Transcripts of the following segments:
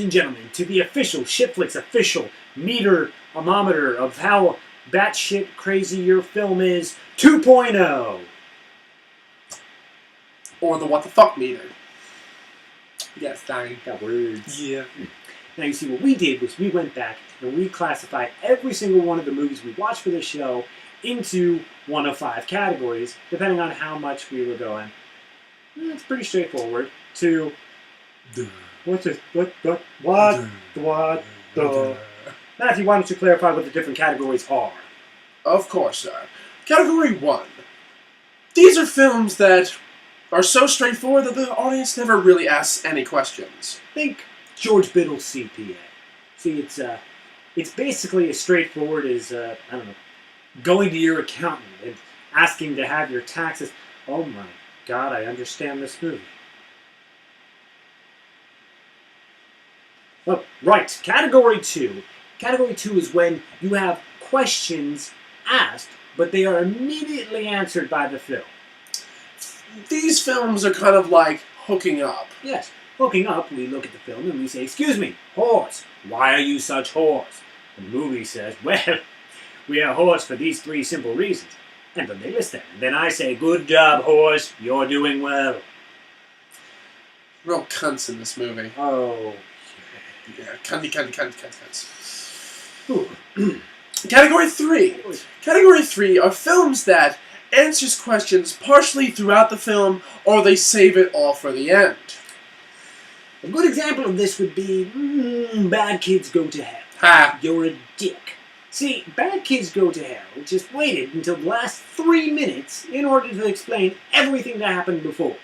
and gentlemen, to the official ShitFlix official meter-omometer of how batshit crazy your film is 2.0. Or the what the fuck meter. Yes, Donnie. Got words. Yeah. Now, you see, what we did was we went back and reclassified every single one of the movies we watched for this show into one of 5 categories, depending on how much we were going. It's pretty straightforward. To Matthew, why don't you clarify what the different categories are? Of course, sir. Category 1. These are films that are so straightforward that the audience never really asks any questions. Think George Biddle's CPA. See, it's basically as straightforward as, I don't know, going to your accountant and asking to have your taxes. Oh my God, I understand this movie. Oh, right, Category 2. Category 2 is when you have questions asked, but they are immediately answered by the film. These films are kind of like hooking up. Yes, hooking up, we look at the film and we say, "Excuse me, horse, why are you such horse?" And the movie says, "Well, we are horse for these 3 simple reasons." And then they list them. And then I say, "Good job, horse, you're doing well." Real cunts in this movie. Oh. Yeah, cunts. Category 3. Category 3 are films that answers questions partially throughout the film, or they save it all for the end. A good example of this would be Bad Kids Go to Hell. Ha! You're a dick. See, Bad Kids Go to Hell just waited until the last 3 minutes in order to explain everything that happened before.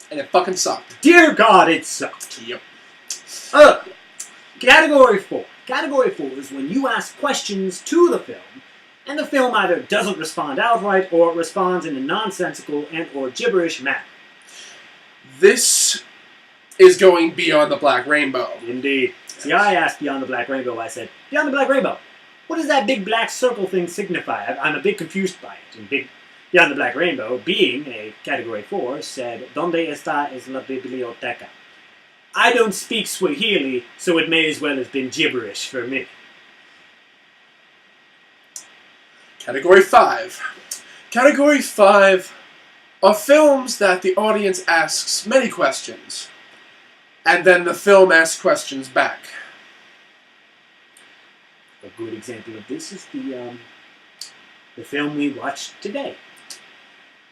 And it fucking sucked. Dear God, it sucked. Yep. Category 4. Category 4 is when you ask questions to the film, and the film either doesn't respond outright or responds in a nonsensical and or gibberish manner. This is going beyond the Black Rainbow. Indeed. See, I asked Beyond the Black Rainbow, I said, "Beyond the Black Rainbow, what does that big black circle thing signify?" I'm a bit confused by it. And Beyond the Black Rainbow, being a Category 4, said, "Donde está es la biblioteca?" I don't speak Swahili, so it may as well have been gibberish for me. Category 5. Category 5 are films that the audience asks many questions, and then the film asks questions back. A good example of this is the film we watched today.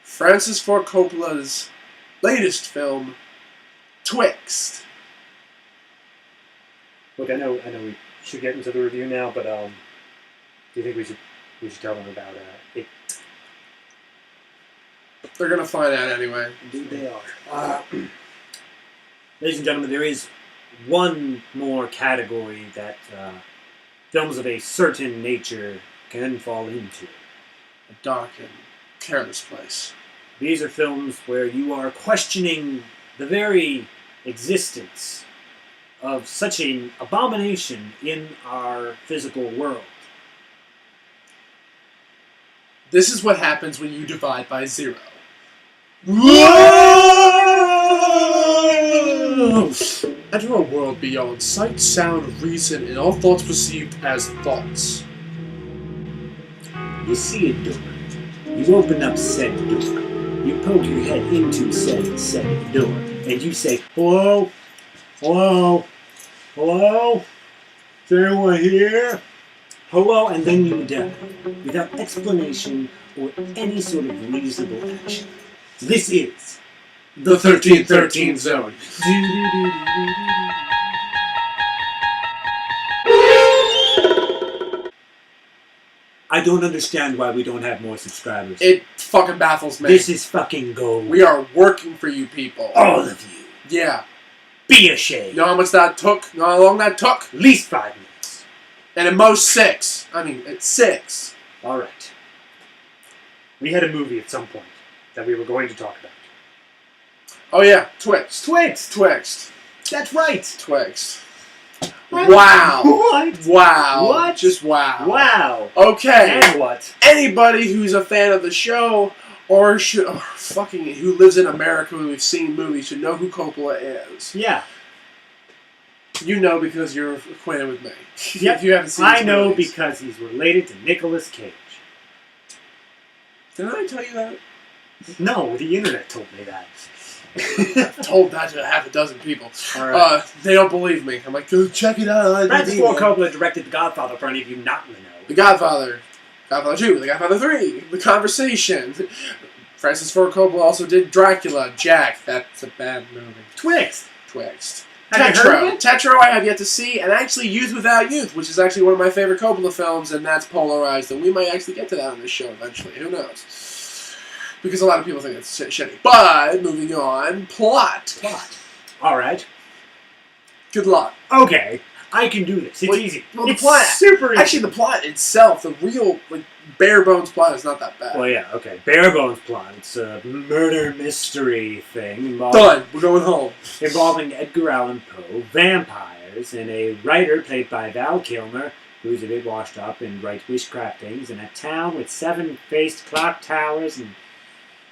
Francis Ford Coppola's latest film, Twixt. Look, I know we should get into the review now, but do you think we should tell them about it? They're gonna find out anyway. Indeed they are. Ladies and gentlemen, there is one more category that films of a certain nature can fall into. A dark and careless place. These are films where you are questioning the very existence of such an abomination in our physical world. This is what happens when you divide by 0. Enter a world beyond sight, sound, reason, and all thoughts perceived as thoughts. You see a door. You open up said door. You poke your head into said door. And you say, "Hello? Hello? Hello? Is anyone here?" Hello, and then you die, without explanation or any sort of reasonable action. This is The 1313 Zone. I don't understand why we don't have more subscribers. It fucking baffles me. This is fucking gold. We are working for you people. All of you. Yeah. Be ashamed. You know how much that took? You know how long that took? At least 5 minutes. And at most 6. I mean, it's 6. Alright. We had a movie at some point that we were going to talk about. Oh yeah, Twixt. Twixt. That's right. Twixt. What? Wow. What? Wow. What? Just wow. Wow. Okay. And what? Anybody who's a fan of the show or who lives in America who's seen movies should know who Coppola is. Yeah. You know because you're acquainted with me. Yep. If you haven't seen I these know movies. because he's related to Nicolas Cage. Didn't I tell you that? No, the internet told me that. I've told that to half a dozen people. All right. They don't believe me. I'm like, go check it out. Francis Ford Coppola directed The Godfather, for any of you not in the know. The Godfather. Godfather 2. The Godfather 3. The Conversation. Francis Ford Coppola also did Dracula. Jack. That's a bad movie. Twixt. Have you heard of it? Tetro I have yet to see, and actually Youth Without Youth, which is actually one of my favorite Coppola films, and that's polarized, and we might actually get to that on this show eventually. Who knows? Because a lot of people think it's shitty. But, moving on, plot. All right. Good luck. Okay. I can do this. It's easy. Well, the it's plot, super easy. Actually, the plot itself, the real, bare bones plot is not that bad. Well, yeah, okay. Bare bones plot. It's a murder mystery thing. Done. We're going home. Involving Edgar Allan Poe, vampires, and a writer played by Val Kilmer, who's a bit washed up and writes witchcraft things, in a town with 7-faced clock towers and...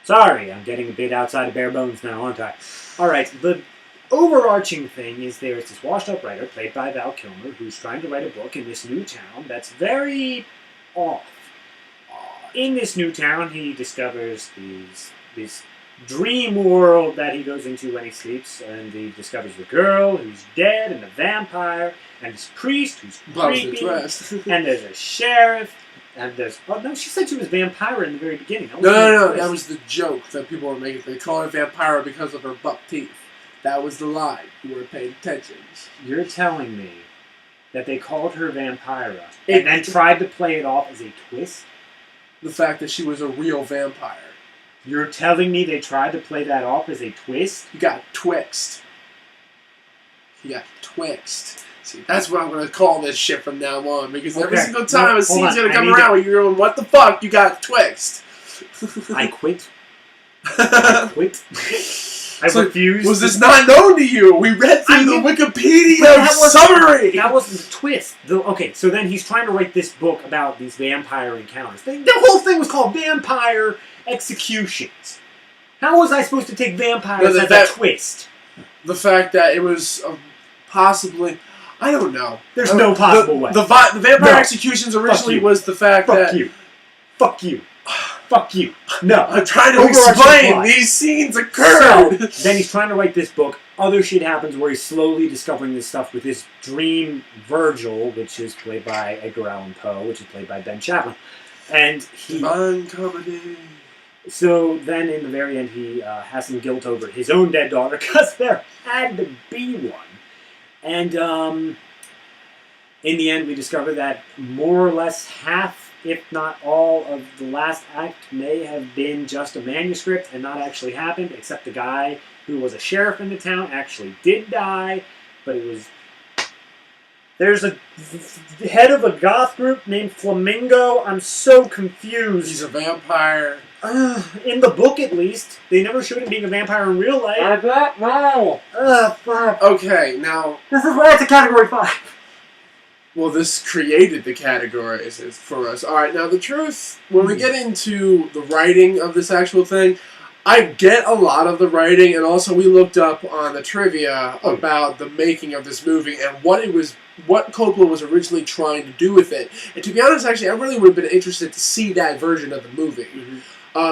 Sorry, I'm getting a bit outside of bare bones now, aren't I? Alright, the overarching thing is there's this washed-up writer, played by Val Kilmer, who's trying to write a book in this new town that's very off. In this new town, he discovers this dream world that he goes into when he sleeps, and he discovers a girl who's dead, and a vampire, and this priest who's creepy, and there's a sheriff, and there's... Oh, no, she said she was vampire in the very beginning. No, that was the joke that people were making. They call her vampire because of her buck teeth. That was the lie. You weren't paying attention. You're telling me that they called her Vampira and then tried to play it off as a twist? The fact that she was a real vampire. You're telling me they tried to play that off as a twist? You got Twixt. See, that's what I'm going to call this shit from now on, because every single time a scene's going to come around where you're going, what the fuck, you got Twixt. I quit. I refuse. Was this not known to you? We read through the Wikipedia summary. That wasn't the twist. Okay, so then he's trying to write this book about these vampire encounters. The whole thing was called Vampire Executions. How was I supposed to take vampires as a twist? The fact that it was possibly... I don't know. There's no possible way. The Vampire Executions originally was the fact that... Fuck you. Fuck you. No. I'm trying to explain. These scenes occurred. So, then he's trying to write this book. Other shit happens where he's slowly discovering this stuff with his dream Virgil, which is played by Edgar Allan Poe, which is played by Ben Chaplin. And he... Divine comedy. So then in the very end he has some guilt over his own dead daughter, because there had to be one. And in the end we discover that more or less half, if not all, of the last act may have been just a manuscript and not actually happened, except the guy who was a sheriff in the town actually did die, but it was... There's a head of a goth group named Flamingo. I'm so confused. He's a vampire. In the book, at least. They never showed him being a vampire in real life. I don't know. Fuck. Okay, now... This is why it's a Category 5. Well, this created the categories for us. Alright, now the truth, when we get into the writing of this actual thing, I get a lot of the writing, and also we looked up on the trivia about the making of this movie and what Coppola was originally trying to do with it. And to be honest, actually, I really would have been interested to see that version of the movie.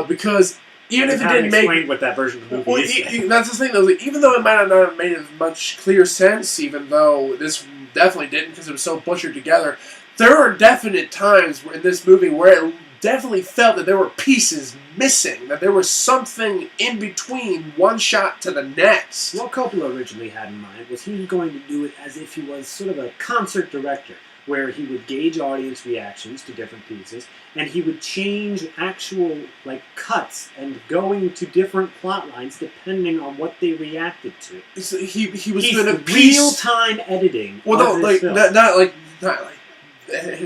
Because even if it didn't make... what that version of the movie is. That's the thing, though. Even though it might not have made much clear sense, even though this definitely didn't because it was so butchered together, there are definite times in this movie where it definitely felt that there were pieces missing, that there was something in between one shot to the next. What Coppola originally had in mind was he was going to do it as if he was sort of a concert director, where he would gauge audience reactions to different pieces, and he would change actual cuts and going to different plot lines depending on what they reacted to. So he was He's going to real-time editing. Well, no, not like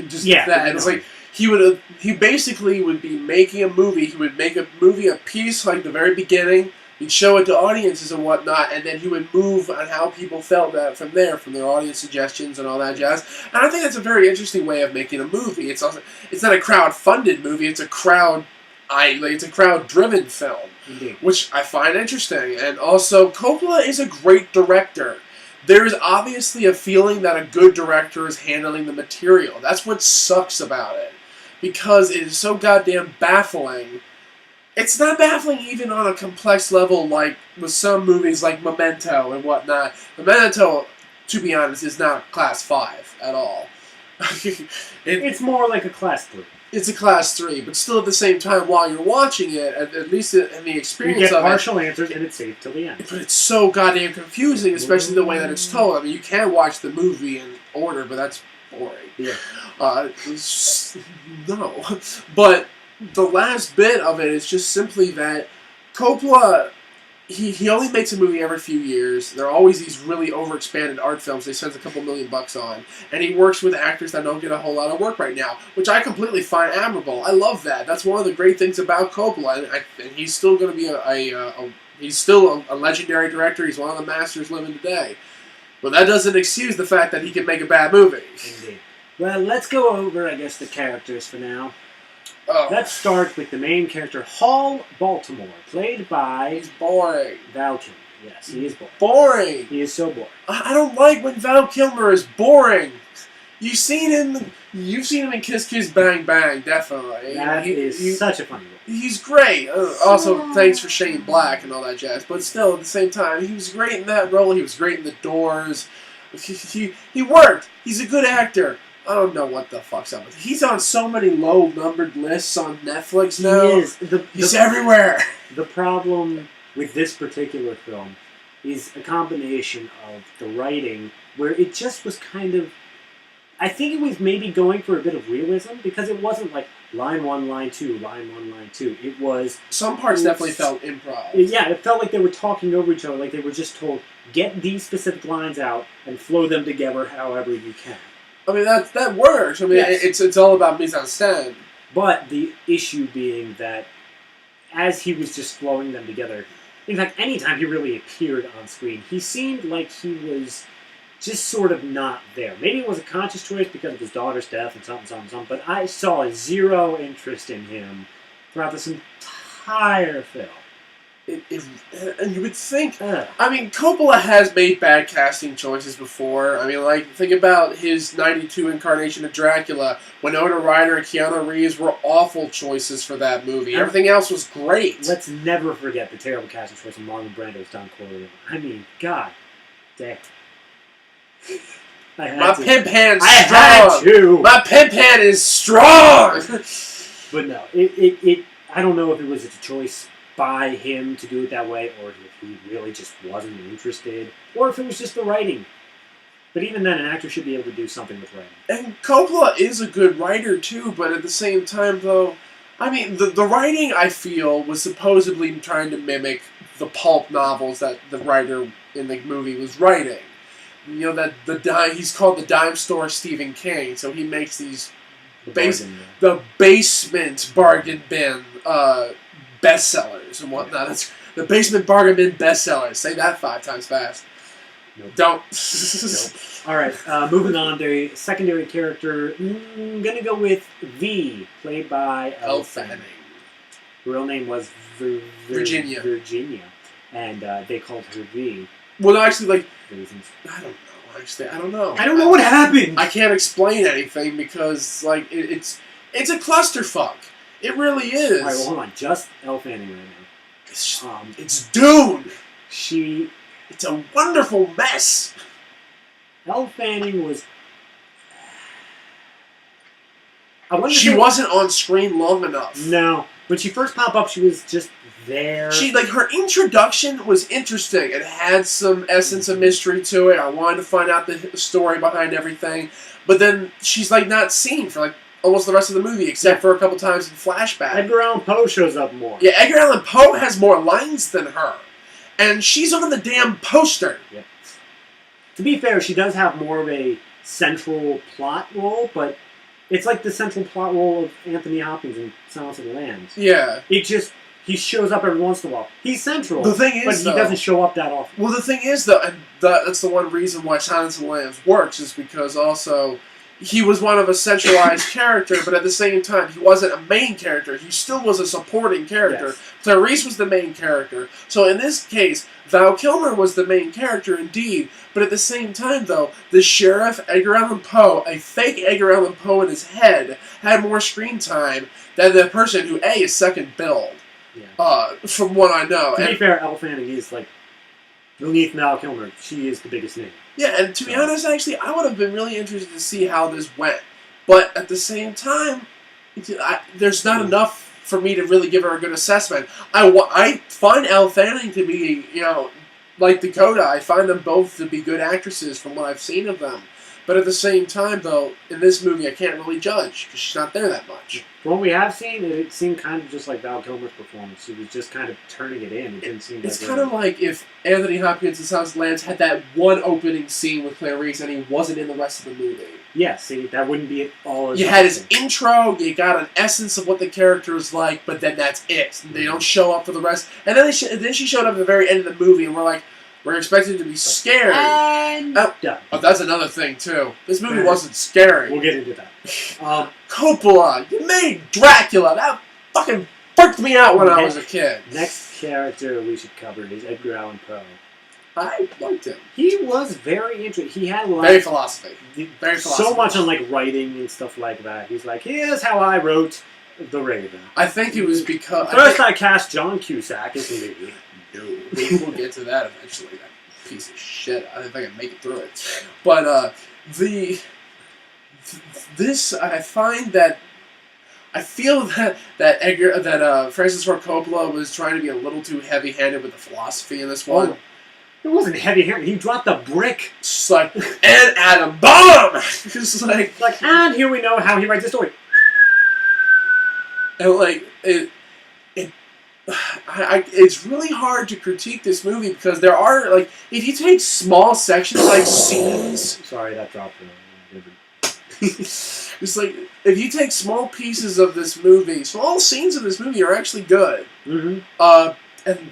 just yeah, that. It's like he basically would be making a movie. He would make a movie, a piece like the very beginning. He'd show it to audiences and whatnot, and then he would move on how people felt that from there, from their audience suggestions and all that jazz. And I think that's a very interesting way of making a movie. It's not a crowd-funded movie. It's a crowd-driven film, Indeed. Which I find interesting. And also, Coppola is a great director. there is obviously a feeling that a good director is handling the material. That's what sucks about it. Because it is so goddamn baffling. It's not baffling even on a complex level like with some movies like Memento and whatnot. Memento, to be honest, is not Class 5 at all. It's more like a Class 3. It's a Class 3, but still at the same time, while you're watching it, at least in the experience you get of partial answers, and it's safe till the end. But it's so goddamn confusing, especially the way that it's told. I mean, you can watch the movie in order, but that's boring. Yeah. No. But the last bit of it is just simply that Coppola, he only makes a movie every few years. There are always these really overexpanded art films he spends a couple $1 million on. And he works with actors that don't get a whole lot of work right now, which I completely find admirable. I love that. That's one of the great things about Coppola. And he's still going to be he's still a legendary director. He's one of the masters living today. But that doesn't excuse the fact that he can make a bad movie. Indeed. Well, let's go over, I guess, the characters for now. Oh. Let's start with the main character, Hall Baltimore, played by... He's boring. Val Kilmer. Yes, he is boring. Boring! He is so boring. I don't like when Val Kilmer is boring. You've seen him in Kiss Kiss Bang Bang, definitely. That is such a funny role. He's great. Also, thanks for Shane Black and all that jazz. But still, at the same time, he was great in that role. He was great in The Doors. He worked. He's a good actor. I don't know what the fuck's up with him. He's on so many low-numbered lists on Netflix now. He is. He's everywhere. The problem with this particular film is a combination of the writing, where it just was kind of... I think it was maybe going for a bit of realism, because it wasn't like line 1, line 2, line 1, line 2. It was... Some parts definitely felt improv. Yeah, it felt like they were talking over each other, like they were just told, get these specific lines out and flow them together however you can. I mean, that works. I mean, yes. It's all about mise en scène. But the issue being that as he was just flowing them together, in fact, anytime he really appeared on screen, he seemed like he was just sort of not there. Maybe it was a conscious choice because of his daughter's death and something, but I saw zero interest in him throughout this entire film. And you would think... I mean, Coppola has made bad casting choices before. I mean, like, think about his 92 incarnation of Dracula. Winona Ryder and Keanu Reeves were awful choices for that movie. Everything else was great. Let's never forget the terrible casting choice of Marlon Brando's Don Corleone. I mean, God damn. My pimp hand's strong. Had to. My pimp hand is strong! But no, I don't know if it was a choice by him to do it that way, or if he really just wasn't interested, or if it was just the writing. But even then, an actor should be able to do something with writing. And Coppola is a good writer, too, but at the same time, though, I mean, the writing, I feel, was supposedly trying to mimic the pulp novels that the writer in the movie was writing. You know, that he's called the dime store Stephen King, so he makes these the basement bargain bin bestsellers and whatnot. That's the basement bargain bin bestsellers. Say that 5 times fast. Nope. Don't. Nope. All right, moving on. The secondary character, I'm gonna go with V, played by Elle Fanning. Her real name was Virginia. Virginia, and they called her V. Well, actually, like, reasons. I don't know. Actually, I don't know. I don't know what happened. I can't explain anything because, like, it's a clusterfuck. It really is. All right, well, hold on. Just Elle Fanning right now. It's Dune. It's a wonderful mess. Elle Fanning was... She wasn't on screen long enough. No. When she first popped up, she was just there. Her introduction was interesting. It had some essence of mystery to it. I wanted to find out the story behind everything. But then she's, like, not seen for, like, almost the rest of the movie, except for a couple times in flashback. Edgar Allan Poe shows up more. Yeah, Edgar Allan Poe has more lines than her. And she's on the damn poster. Yep. To be fair, she does have more of a central plot role, but it's like the central plot role of Anthony Hopkins in Silence of the Lambs. Yeah. He shows up every once in a while. He's central. The thing is, but he doesn't show up that often. Well, the thing is, though, and that's the one reason why Silence of the Lambs works, is because also he was one of a centralized character, but at the same time, he wasn't a main character. He still was a supporting character. Yes. Clarice was the main character. So in this case, Val Kilmer was the main character indeed, but at the same time, though, the sheriff, Edgar Allan Poe, a fake Edgar Allan Poe in his head, had more screen time than the person who, A, is second billed, from what I know. To be fair, Elle Fanning is, like, beneath Val Kilmer, she is the biggest name. Yeah, and to be honest, actually, I would have been really interested to see how this went. But at the same time, there's not enough for me to really give her a good assessment. I find Elle Fanning to be, like Dakota, I find them both to be good actresses from what I've seen of them. But at the same time, though, in this movie, I can't really judge because she's not there that much. From what we have seen, it seemed kind of just like Val Kilmer's performance. She was just kind of turning it in. It didn't seem. It's kind of like if Anthony Hopkins and Silence of the Lambs had that one opening scene with Clarice and he wasn't in the rest of the movie. Yeah, see, that wouldn't be all. You had his intro, you got an essence of what the character is like, but then that's it. They don't show up for the rest. And then then she showed up at the very end of the movie, and we're like, we're expected to be scared. And done. Oh, that's another thing, too. This movie wasn't scary. We'll get into that. Coppola, you made Dracula. That fucking freaked me out when I was a kid. Next character we should cover is Edgar Allan Poe. I liked him. He was very interesting. He had very philosophy. Very philosophy. So much on like writing and stuff like that. He's like, here's how I wrote The Raven. I think it was because... First I cast John Cusack as me. No, we'll get to that eventually. That piece of shit. I don't think I can make it through it. But this I find that I feel that Francis Ford Coppola was trying to be a little too heavy-handed with the philosophy in this one. It wasn't heavy-handed. He dropped a brick. It's like and atom bomb. It's like and here we know how he writes a story. And like it's really hard to critique this movie because there are, like, if you take small sections, like scenes... Sorry, that dropped. It's like, if you take small pieces of this movie, small scenes of this movie are actually good. Mm-hmm. And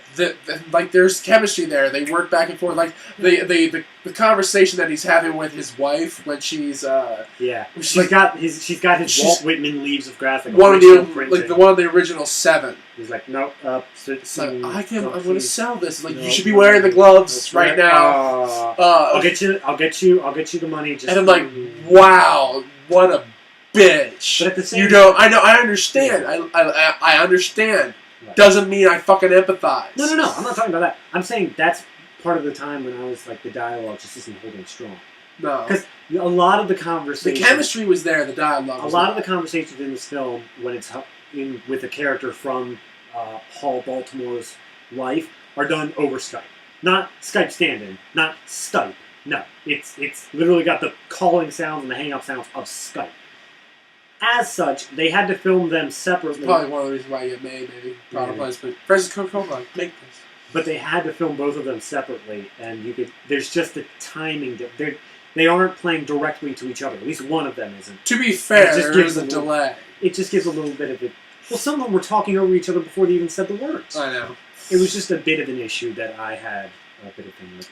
there's chemistry there. They work back and forth. Like, the conversation that he's having with his wife when she's... She's got his Walt Whitman Leaves of Grass. One of the original 7. He's like, nope, I'm going to sell this. Like, you should be wearing the gloves right now. I'll get you the money. And I'm like, wow, what a bitch. But at the same I understand. Yeah. I understand. Right. Doesn't mean I fucking empathize. No. I'm not talking about that. I'm saying that's part of the time when I was like, the dialogue just isn't holding strong. No. Because a lot of the conversation... The chemistry was there, the dialogue was there. A lot of the conversations in this film, when it's with a character from Hall Baltimore's life, are done over Skype. Not Skype stand-in, not Skype. No. It's literally got the calling sounds and the hang-up sounds of Skype. As such, they had to film them separately. That's probably one of the reasons why you get made, maybe. But Francis Ford Coppola, make this. But they had to film both of them separately, and there's just a timing. They aren't playing directly to each other. At least one of them isn't. To be fair, there is a delay. It just gives a little bit of it. Well, some of them were talking over each other before they even said the words. I know. It was just a bit of an issue that I had a bit of thing with.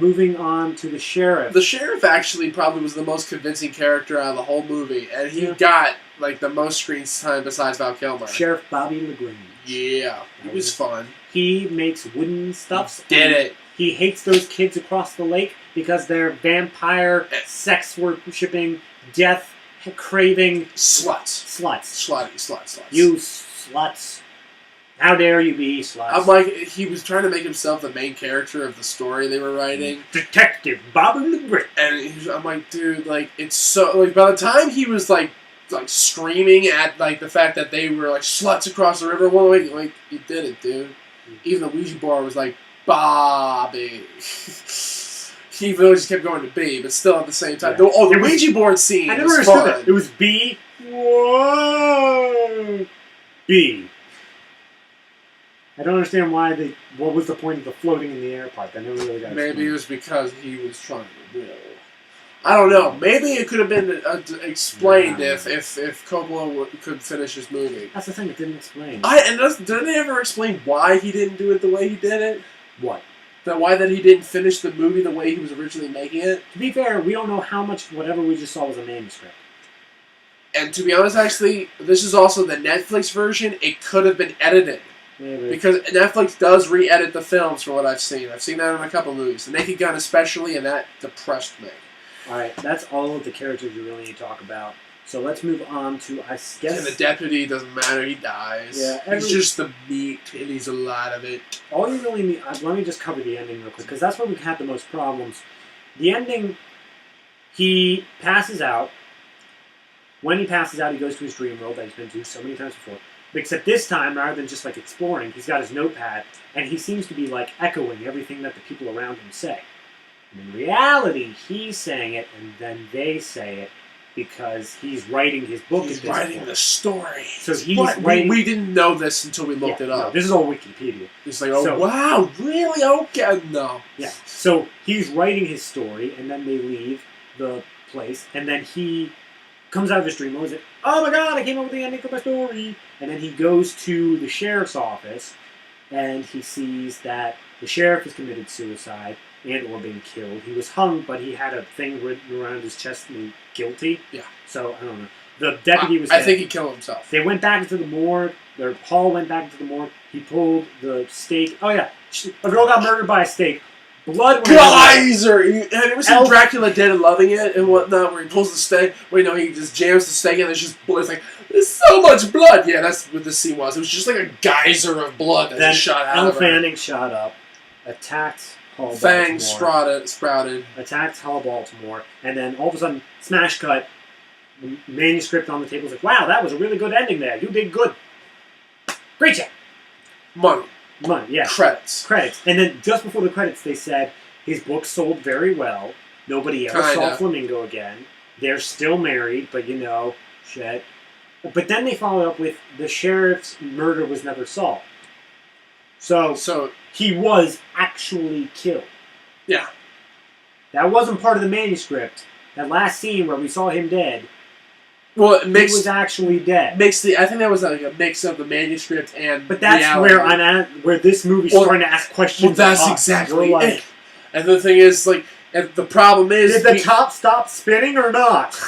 Moving on to the sheriff. The sheriff actually probably was the most convincing character out of the whole movie, and he got like the most screen time besides Val Kilmer. Sheriff Bobby LaGrange. Yeah, he was fun. He makes wooden stuffs. Did it. He hates those kids across the lake because they're vampire, sex worshipping, death craving sluts. Sluts. You sluts. How dare you be sluts? I'm like, he was trying to make himself the main character of the story they were writing. Detective Bobby LaGrange. And I'm like, dude, like, it's so... Like, by the time he was, like screaming at, like, the fact that they were, like, sluts across the river, well, wait, like, you did it, dude. Even the Ouija board was like, Bobby. He really just kept going to B, but still at the same time. Yeah. The Ouija board scene I never understood that. It was B. Whoa. B. I don't understand why what was the point of the floating in the air part? I never really got it. Maybe it was because he was trying to will. I don't know. Maybe it could have been explained if Coppola could finish his movie. That's the thing, it didn't explain. Didn't they ever explain why he didn't do it the way he did it? What? Then why that he didn't finish the movie the way he was originally making it? To be fair, we don't know how much whatever we just saw was a manuscript. And to be honest, actually, this is also the Netflix version. It could have been edited. Maybe. Because Netflix does re-edit the films from what I've seen. I've seen that in a couple movies. The Naked Gun especially, and that depressed me. Alright, that's all of the characters you really need to talk about. So let's move on to, I guess... And the deputy doesn't matter, he dies. Yeah, he's just the meat, and he's a lot of it. All you really need... let me just cover the ending real quick, because that's where we had the most problems. The ending, he passes out. When he passes out, he goes to his dream world that he's been to so many times before. Except this time, rather than just like exploring, he's got his notepad, and he seems to be like echoing everything that the people around him say. And in reality, he's saying it, and then they say it, because he's writing his book. He's writing the story. So he's writing... We didn't know this until we looked it up. No, this is all Wikipedia. It's like, oh, wow, really? Okay, no. Yeah, so he's writing his story, and then they leave the place, and then he comes out of his dream and is like, oh my god, I came up with the ending of my story. And then he goes to the sheriff's office, and he sees that the sheriff has committed suicide and or been killed. He was hung, but he had a thing written around his chest and guilty. Yeah. So, I don't know. The deputy was I dead. think he killed himself. They went back into the morgue. Their Paul went back into the morgue. He pulled the stake. Oh, yeah. A girl got murdered by a stake. Blood went Geyser! Have you ever seen Dracula Dead and Loving It and whatnot, where he pulls the stake? Wait, no, he just jams the stake and there's just blood. It's like, there's so much blood! Yeah, that's what this scene was. It was just like a geyser of blood that just shot out of her. Fanning shot up, attacked Hall Fangs Baltimore. sprouted. Attacked Hall Baltimore, and then all of a sudden, smash cut, the manuscript on the table is like, wow, that was a really good ending there. You did good. Great job. Money. Money, yeah. Credits. And then just before the credits, they said his book sold very well. Nobody ever saw Flamingo again. They're still married, but you know, shit. But then they followed up with the sheriff's murder was never solved. So he was actually killed. Yeah. That wasn't part of the manuscript. That last scene where we saw him dead. Well, he was actually dead. I think that was like a mix of the manuscript and but that's reality. Where I'm at, where this movie's trying to ask questions. Well, that's exactly it. And the thing is, like, and the problem is, did the top stop spinning or not?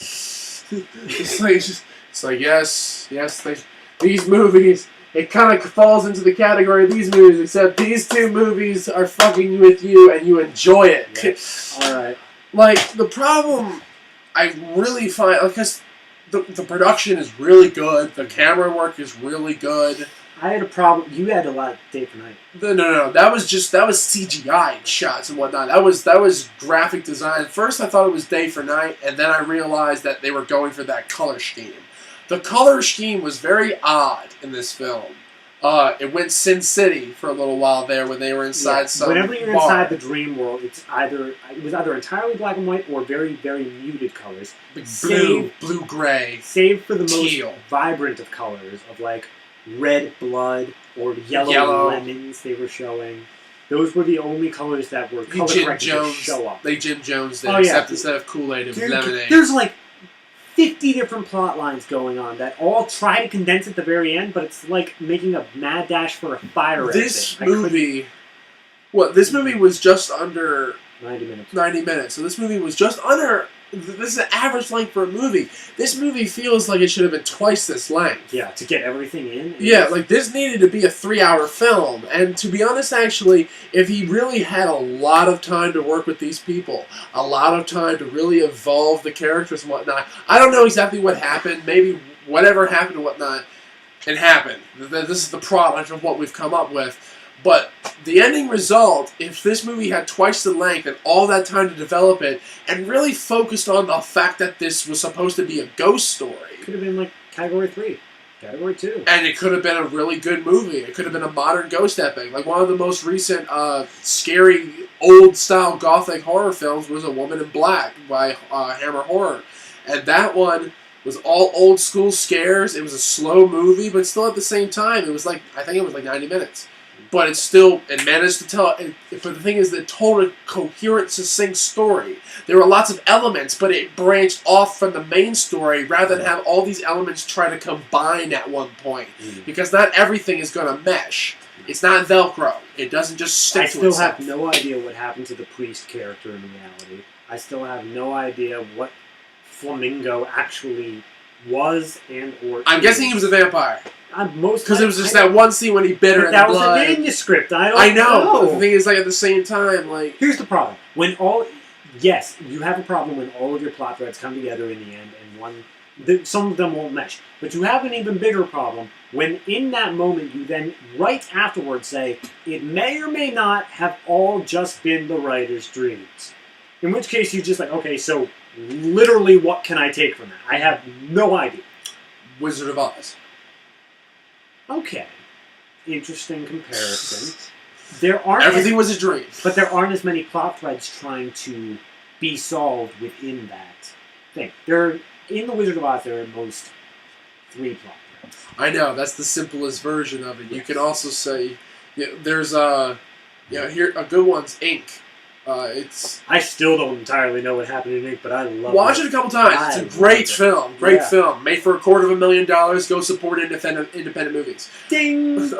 it's like yes. These movies. It kind of falls into the category of these movies, except these two movies are fucking with you and you enjoy it. Yes. All right. Like the problem. I really find, because the production is really good, the camera work is really good. I had a problem. You had a lot of day for night. No. That was CGI shots and whatnot. That was graphic design. First, I thought it was day for night, and then I realized that they were going for that color scheme. The color scheme was very odd in this film. It went Sin City for a little while there when they were inside some whenever you're bar. inside the dream world, it was either entirely black and white or very, very muted colors. Blue, gray, save for the teal. Most vibrant of colors, of like red blood or yellow lemons they were showing. Those were the only colors that were color corrected to show up. They Jim Jones did, except instead of Kool-Aid, it was lemonade. There's like 50 different plot lines going on that all try to condense at the very end, but it's like making a mad dash for a fire exit. This movie was just under 90 minutes. So this movie was just under. This is an average length for a movie. This movie feels like it should have been twice this length. Yeah, to get everything in. Yeah, like this needed to be a 3-hour film. And to be honest, actually, if he really had a lot of time to work with these people, a lot of time to really evolve the characters and whatnot, I don't know exactly what happened. Maybe whatever happened and whatnot, it happened. This is the product of what we've come up with. But the ending result, if this movie had twice the length and all that time to develop it, and really focused on the fact that this was supposed to be a ghost story. Could have been like Category 3, Category 2. And it could have been a really good movie. It could have been a modern ghost epic. Like one of the most recent scary, old-style gothic horror films was A Woman in Black by Hammer Horror. And that one was all old-school scares. It was a slow movie, but still at the same time, it was like, I think it was like 90 minutes. But it managed to tell, but the thing is, it told a coherent, succinct story. There were lots of elements, but it branched off from the main story rather than have all these elements try to combine at one point. Because not everything is going to mesh. It's not Velcro. It doesn't just stick I to still itself. have no idea what happened to the priest character in reality. I still have no idea what Flamingo actually was and or I'm guessing he was a vampire. Because it was just that one scene when he bit her in the that blood. was a manuscript. I know. But the thing is, like, at the same time, like... Here's the problem. Yes, you have a problem when all of your plot threads come together in the end and some of them won't mesh. But you have an even bigger problem when in that moment you then, right afterwards, say, it may or may not have all just been the writer's dreams. In which case you're just like, okay, so literally what can I take from that? I have no idea. Wizard of Oz. Okay. Interesting comparison. Everything was a dream. But there aren't as many plot threads trying to be solved within that thing. In The Wizard of Oz, there are at most 3 plot threads. I know, that's the simplest version of it. You can also say, there's here a good one's Ink. I still don't entirely know what happened in Ink, but I love it. Watch it a couple times. It's a great film. Great film. Made for $250,000. Go support independent movies. Ding!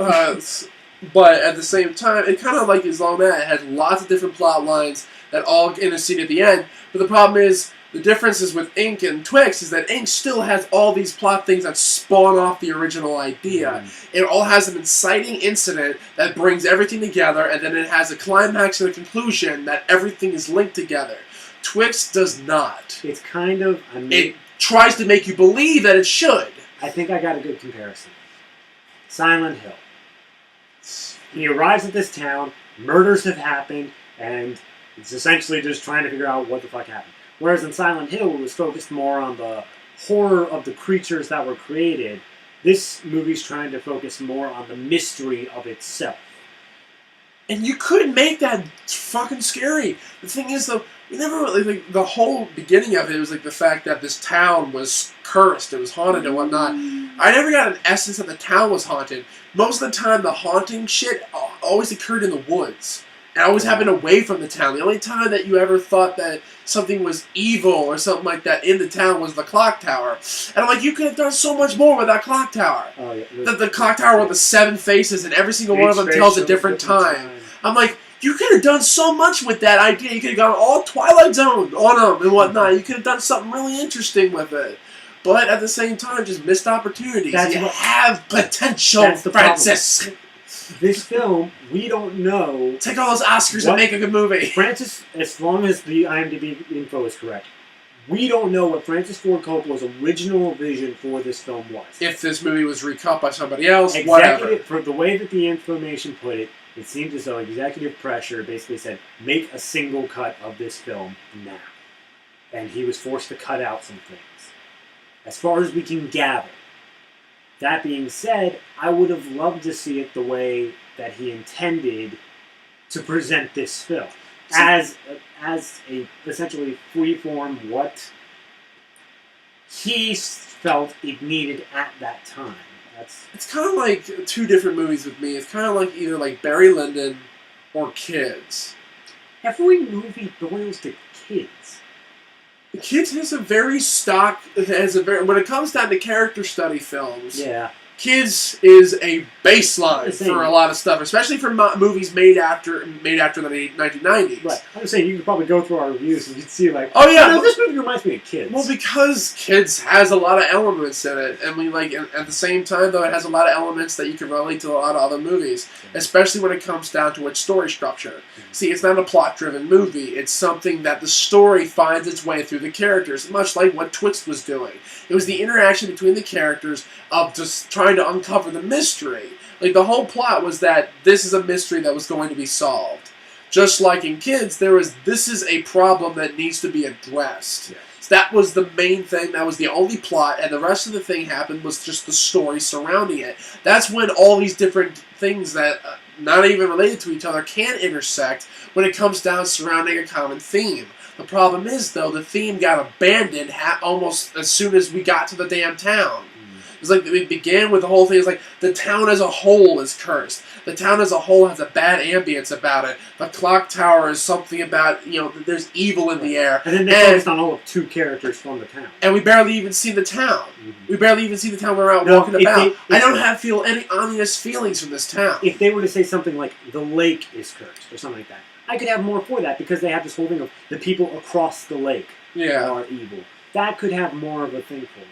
But at the same time, it kind of like is all that. It has lots of different plot lines that all intercede at the end. But the problem is, the differences with Ink and Twixt is that Ink still has all these plot things that spawn off the original idea. It all has an inciting incident that brings everything together, and then it has a climax and a conclusion that everything is linked together. Twixt does not. It's kind of... it tries to make you believe that it should. I think I got a good comparison. Silent Hill. He arrives at this town, murders have happened, and it's essentially just trying to figure out what the fuck happened. Whereas in Silent Hill, it was focused more on the horror of the creatures that were created. This movie's trying to focus more on the mystery of itself. And you couldn't make that fucking scary. The thing is, though, we never really, the whole beginning of it was like the fact that this town was cursed, it was haunted and whatnot. I never got an essence that the town was haunted. Most of the time, the haunting shit always occurred in the woods. And always happened away from the town. The only time that you ever thought that something was evil or something like that in the town was the clock tower. And I'm like, you could have done so much more with that clock tower. Oh, yeah. The clock tower with the 7 faces and every single one of them tells a different time. I'm like, you could have done so much with that idea. You could have gone all Twilight Zone on them and whatnot. You could have done something really interesting with it. But at the same time, just missed opportunities. You have potential, Francis. This film, we don't know... Take all those Oscars and make a good movie. Francis, as long as the IMDb info is correct, we don't know what Francis Ford Coppola's original vision for this film was. If this movie was recut by somebody else, whatever. For the way that the information put it, it seemed as though executive pressure basically said, make a single cut of this film now. And he was forced to cut out some things. As far as we can gather. That being said, I would have loved to see it the way that he intended to present this film. As a essentially freeform what he felt it needed at that time. It's kind of like 2 different movies with me. It's kind of like either like Barry Lyndon or Kids. Every movie boils to kids. Kids has a very stock. When it comes down to character study films. Yeah. Kids is a baseline for a lot of stuff, especially for movies made after the 1990s. Right. I'm just saying, you could probably go through our reviews and you'd see like, oh yeah, this movie reminds me of Kids. Well, because Kids has a lot of elements in it, and at the same time, though, it has a lot of elements that you can relate to a lot of other movies, especially when it comes down to its story structure. See, it's not a plot-driven movie. It's something that the story finds its way through the characters, much like what Twixt was doing. It was the interaction between the characters of just trying to uncover the mystery. Like, the whole plot was that this is a mystery that was going to be solved. Just like in Kids, this is a problem that needs to be addressed. Yes. So that was the main thing, that was the only plot, and the rest of the thing happened was just the story surrounding it. That's when all these different things that, not even related to each other, can intersect when it comes down surrounding a common theme. The problem is, though, the theme got abandoned almost as soon as we got to the damn town. It's like it began with the whole thing. It's like the town as a whole is cursed. The town as a whole has a bad ambience about it. The clock tower is something about, there's evil in the air. And then they focused on all of 2 characters from the town. And we barely even see the town. Mm-hmm. We barely even see the town we're out walking about. I don't feel any ominous feelings from this town. If they were to say something like, the lake is cursed, or something like that, I could have more for that, because they have this whole thing of the people across the lake are evil. That could have more of a thing for me.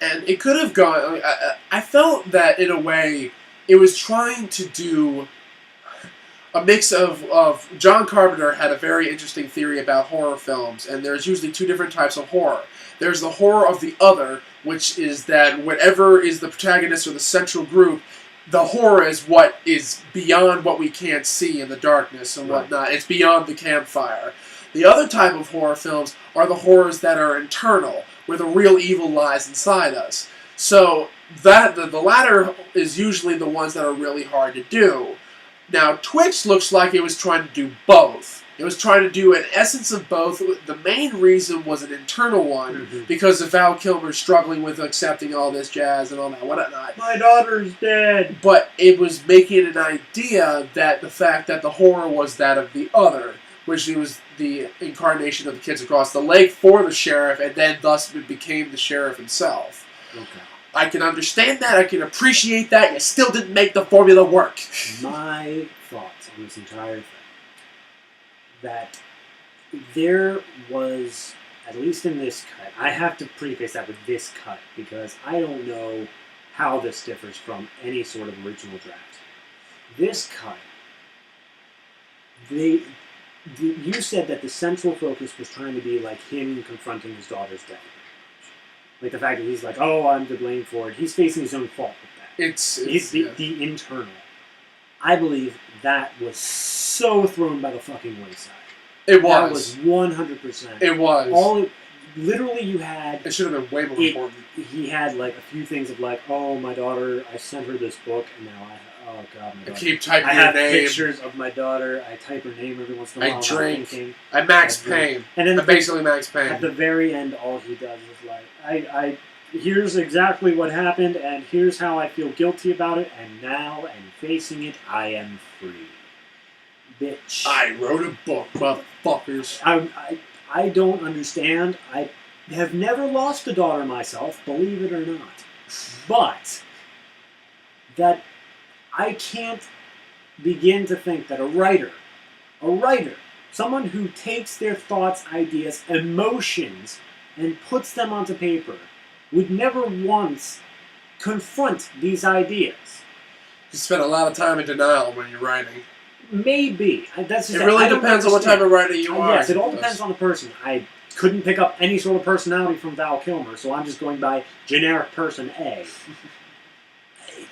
And it could have gone... I felt that, in a way, it was trying to do a mix of... John Carpenter had a very interesting theory about horror films, and there's usually 2 different types of horror. There's the horror of the other, which is that whatever is the protagonist or the central group, the horror is what is beyond what we can't see in the darkness and whatnot. It's beyond the campfire. The other type of horror films are the horrors that are internal, where the real evil lies inside us. So that the latter is usually the ones that are really hard to do. Now, Twixt looks like it was trying to do both. It was trying to do an essence of both. The main reason was an internal one, because of Val Kilmer struggling with accepting all this jazz and all that whatnot. My daughter's dead. But it was making an idea that the fact that the horror was that of the other, which was the incarnation of the kids across the lake for the sheriff, and then thus it became the sheriff himself. Okay. I can understand that. I can appreciate that. You still didn't make the formula work. My thoughts on this entire thing. That there was, at least in this cut, I have to preface that with this cut, because I don't know how this differs from any sort of original draft. This cut, you said that the central focus was trying to be like him confronting his daughter's death. Like the fact that he's like, oh, I'm to blame for it. He's facing his own fault with that. It's the internal. I believe that was so thrown by the fucking wayside. It was. That was 100%. It was. Literally you had... It should have been way more important. He had like a few things of like, oh, my daughter, I sent her this book, and now oh god, my daughter. I keep typing her name. I have pictures of my daughter, I type her name every once in a while. I drink. I'm Max Payne. And then I'm basically Max Payne. At the very end, all he does is like, here's exactly what happened, and here's how I feel guilty about it, and now, and facing it, I am free. Bitch. I wrote a book, motherfuckers. I don't understand. I have never lost a daughter myself, believe it or not. But that I can't begin to think that a writer, someone who takes their thoughts, ideas, emotions, and puts them onto paper, would never once confront these ideas. You spend a lot of time in denial when you're writing. Maybe. It really depends on what type of writer you are. Yes, it all depends on the person. I couldn't pick up any sort of personality from Val Kilmer, so I'm just going by generic person A.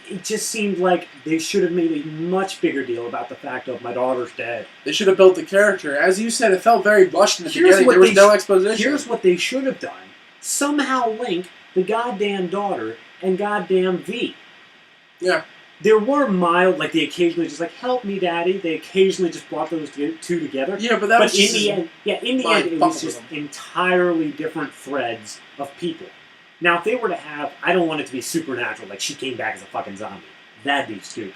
It just seemed like they should have made a much bigger deal about the fact of my daughter's dead. They should have built the character. As you said, it felt very rushed in the beginning. There was no exposition. Here's what they should have done. Somehow link the goddamn daughter and goddamn V. Yeah. There were mild, like they occasionally just like, help me, Daddy. They occasionally just brought those 2 together. Yeah, but that was in the end, it was just entirely different threads of people. Now, if they were to have, I don't want it to be supernatural, like she came back as a fucking zombie. That'd be stupid.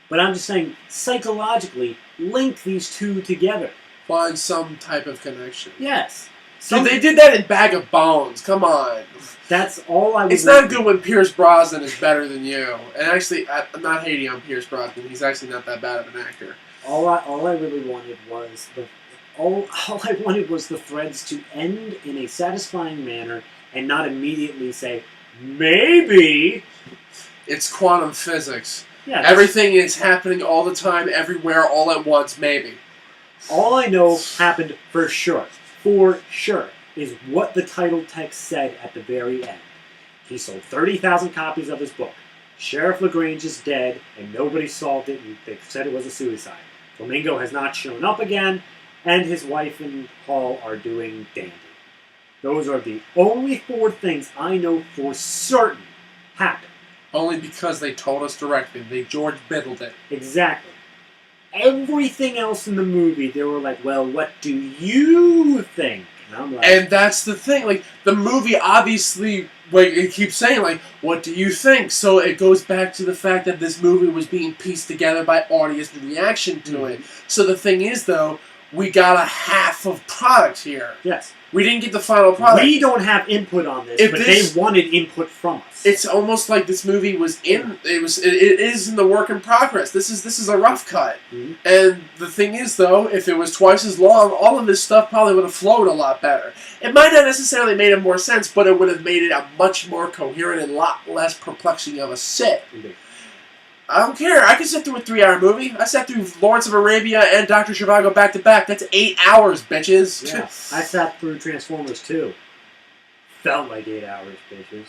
But I'm just saying, psychologically, link these 2 together. Find some type of connection. Yes. Dude, they did that in Bag of Bones. Come on. That's all I was... It's not good when Pierce Brosnan is better than you. And actually, I'm not hating on Pierce Brosnan. He's actually not that bad of an actor. All I really wanted was all I wanted was the threads to end in a satisfying manner and not immediately say, maybe. It's quantum physics. Yeah, everything is happening all the time, everywhere, all at once, maybe. All I know happened for sure, is what the title text said at the very end. He sold 30,000 copies of his book. Sheriff LaGrange is dead, and nobody solved it, and they said it was a suicide. Flamingo has not shown up again, and his wife and Paul are doing dandy. Those are the only 4 things I know for certain happened. Only because they told us directly. They George Biddled it. Exactly. Everything else in the movie, they were like, well, what do you think? And I'm like... And that's the thing. Like, the movie obviously like, it keeps saying, like, what do you think? So it goes back to the fact that this movie was being pieced together by audience reaction to it. So the thing is, though, we got a half of product here. Yes. We didn't get the final product. We don't have input on this, but they wanted input from us. It's almost like this movie was in. It is in the work in progress. This is a rough cut. Mm-hmm. And the thing is, though, if it was twice as long, all of this stuff probably would have flowed a lot better. It might not necessarily made it more sense, but it would have made it a much more coherent and a lot less perplexing of a sit. Indeed. I don't care. I can sit through a 3-hour movie. I sat through Lawrence of Arabia and Dr. Zhivago back to back. That's 8 hours, bitches. Yeah. I sat through Transformers 2. Felt like 8 hours, bitches.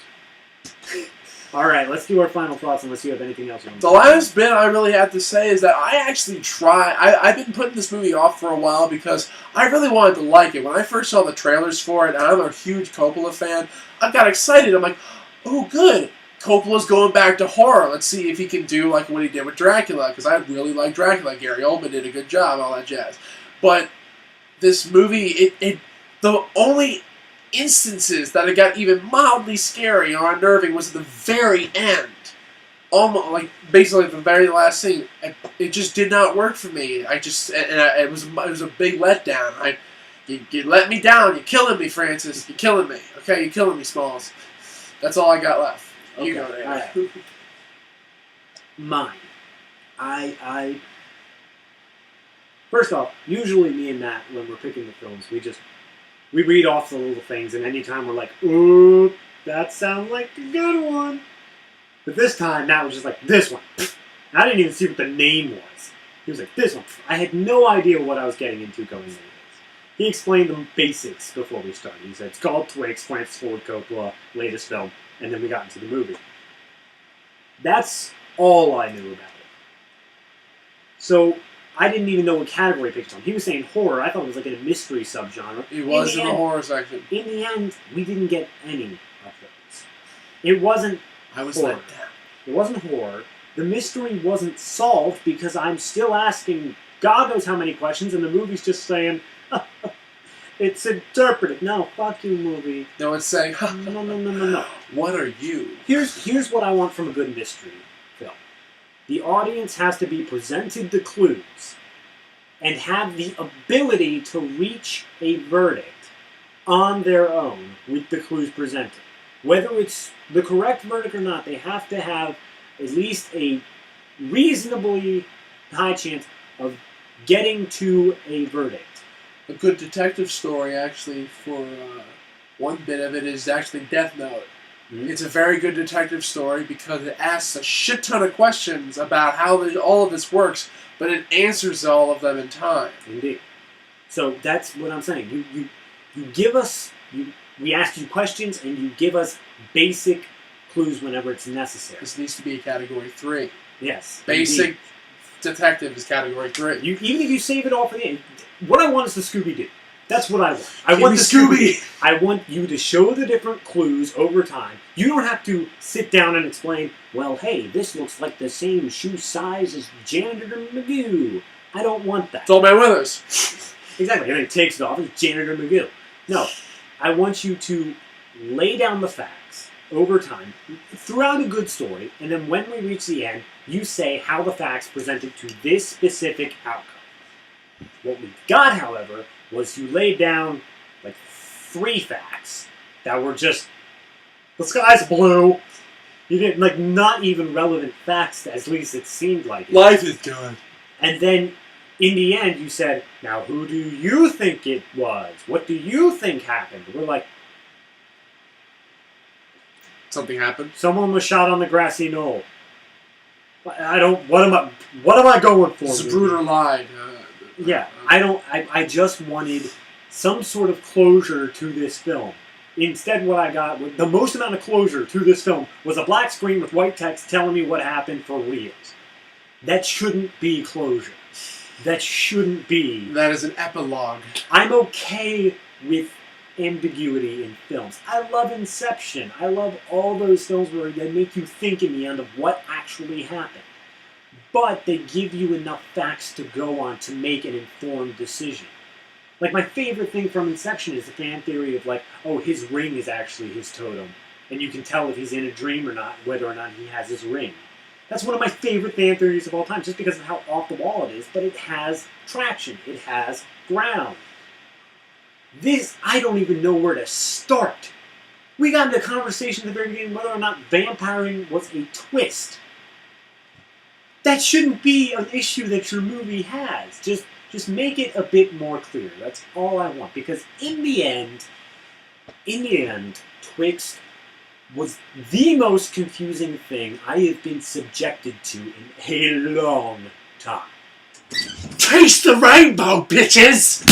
All right, let's do our final thoughts unless you have anything else on The last bit I really have to say is that I actually I've been putting this movie off for a while because I really wanted to like it. When I first saw the trailers for it, and I'm a huge Coppola fan, I got excited. I'm like, oh, good. Coppola's going back to horror. Let's see if he can do like what he did with Dracula, because I really like Dracula. Gary Oldman did a good job, all that jazz. But this movie, the only instances that it got even mildly scary or unnerving was at the very end. Almost like basically the very last scene. It just did not work for me. It was a big letdown. You let me down. You're killing me, Francis. You're killing me. Okay, you're killing me, Smalls. That's all I got left. Okay. You go there. All right. Mine. I first off, usually me and Matt, when we're picking the films, we read off the little things, and anytime we're like, ooh, that sounds like a good one. But this time, Matt was just like, this one. I didn't even see what the name was. He was like, this one. I had no idea what I was getting into going into this. He explained the basics before we started. He said, it's called Twixt, Francis Ford Coppola, latest film. And then we got into the movie. That's all I knew about it. So I didn't even know what category to pick from. He was saying horror. I thought it was like in a mystery subgenre. It was in the horror section. In the end, we didn't get any of those. It wasn't horror. Let down. It wasn't horror. The mystery wasn't solved because I'm still asking God knows how many questions, and the movie's just saying, it's interpreted. No, fuck you, movie. No, it's saying, no. What are you? Here's what I want from a good mystery film. The audience has to be presented the clues and have the ability to reach a verdict on their own with the clues presented. Whether it's the correct verdict or not, they have to have at least a reasonably high chance of getting to a verdict. A good detective story, actually, for one bit of it, is actually Death Note. Mm-hmm. It's a very good detective story because it asks a shit ton of questions about how all of this works, but it answers all of them in time. Indeed. So that's what I'm saying. You give us, we ask you questions, and you give us basic clues whenever it's necessary. This needs to be a Category 3. Yes. Basic indeed. detective is Category 3. Even if you save it all for the end, what I want is the Scooby-Doo. That's what I want. I Give want me the Scooby. I want you to show the different clues over time. You don't have to sit down and explain, well, hey, this looks like the same shoe size as Janitor Magoo. I don't want that. It's Old Man Withers. Exactly. And then he takes it off. It's Janitor Magoo. No. I want you to lay down the facts over time throughout a good story, and then when we reach the end, you say how the facts presented to this specific outcome. What we got, however, was you laid down like 3 facts that were just, the sky's blue. You didn't, like, not even relevant facts, at least it seemed like it. Life is good. And then, in the end, you said, now who do you think it was? What do you think happened? We're like, Something happened. someone was shot on the grassy knoll. What am I going for? Zapruder lied. Yeah, I just wanted some sort of closure to this film. Instead, what I got, the most amount of closure to this film, was a black screen with white text telling me what happened for reals. That shouldn't be closure. That shouldn't be. That is an epilogue. I'm okay with ambiguity in films. I love Inception. I love all those films where they make you think in the end of what actually happened. But they give you enough facts to go on to make an informed decision. Like, my favorite thing from Inception is the fan theory of, like, oh, his ring is actually his totem. And you can tell if he's in a dream or not, whether or not he has his ring. That's one of my favorite fan theories of all time, just because of how off the wall it is, but it has traction. It has ground. This, I don't even know where to start. We got into a conversation at the very beginning whether or not vampiring was a twist. That shouldn't be an issue that your movie has. Just make it a bit more clear. That's all I want. Because in the end, Twixt was the most confusing thing I have been subjected to in a long time. Taste the rainbow, bitches!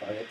All right.